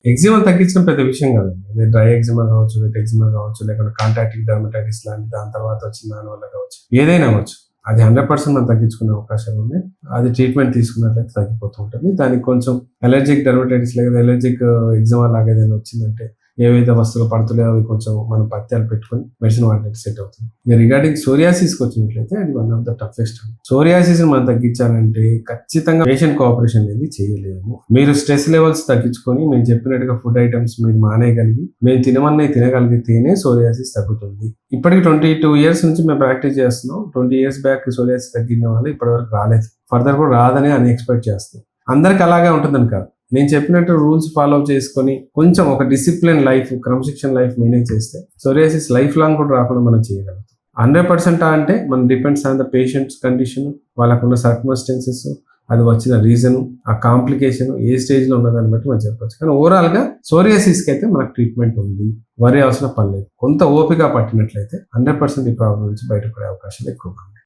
Eczema తగ్గించడం పెద్ద విషయం కాదండి. అది డ్రై ఎగ్జిమా కావచ్చు, వెట్ ఎగ్జిమా కావచ్చు, లేకుంటే కాంటాక్టివ్ డర్మటైటిస్ లాంటి దాని తర్వాత వచ్చిన దాని వల్ల కావచ్చు, ఏదైనా అవ్వచ్చు. అది 100% మనం తగ్గించుకునే అవకాశాలు ఉన్నాయి. అది ట్రీట్మెంట్ తీసుకున్నట్లయితే తగ్గిపోతూ ఉంటుంది. దానికి కొంచెం అలర్జిక్ డర్మటైటిస్ లేదా అలర్జిక్ ఎగ్జిమా లాగా ఏదైనా వచ్చిందంటే ఏవైతే వస్తువులు పడుతున్నాయో అవి కొంచెం మనం పత్యాలు పెట్టుకొని మెడిసిన్ వాడినట్టు సెట్ అవుతుంది. ఇక రిగార్డింగ్ సోరియాసిస్కి వచ్చినట్లయితే అది one of the toughest. Psoriasis మనం తగ్గించాలంటే ఖచ్చితంగా పేషెంట్ కోఆపరేషన్ అనేది చేయలేము. మీరు స్ట్రెస్ లెవెల్స్ తగ్గించుకొని మేము చెప్పినట్టుగా ఫుడ్ ఐటమ్స్ మీరు మానేయగలిగి మేము తినమన్నవి తినగలిగితేనే సోరియాసిస్ తగ్గుతుంది. ఇప్పటికి 22 years నుంచి మేము ప్రాక్టీస్ చేస్తున్నాం. 20 years బ్యాక్ సోరియాసిస్ తగ్గిన వాళ్ళు ఇప్పటివరకు రాలేదు. ఫర్దర్ కూడా రాదని అని ఎక్స్పెక్ట్ చేస్తున్నాం. అందరికి అలాగే ఉంటుందని కాదు. నేను చెప్పినట్టు రూల్స్ ఫాలో చేసుకొని కొంచెం ఒక డిసిప్లిన్ లైఫ్, క్రమశిక్షణ లైఫ్ మెయింటైన్ చేస్తే సోరియాసిస్ లైఫ్ లాంగ్ కూడా రాకుండా మనం చేయగలుగుతాం. 100% అంటే మనం depends on the patients condition, వాళ్ళకున్న సర్కమ్స్టెన్సెస్, అది వచ్చిన రీజన్, ఆ కాంప్లికేషన్ ఏ స్టేజ్లో ఉన్నదాన్ని బట్టి మనం చెప్పొచ్చు. కానీ ఓవరాల్గా సోరియాసిస్కి అయితే మనకు ట్రీట్మెంట్ ఉంది, వరి అవసరం పని లేదు. కొంత ఓపిక పట్టినట్లయితే 100% ఈ ప్రాబ్లం నుంచి బయటపడే అవకాశాలు ఎక్కువగా ఉన్నాయి.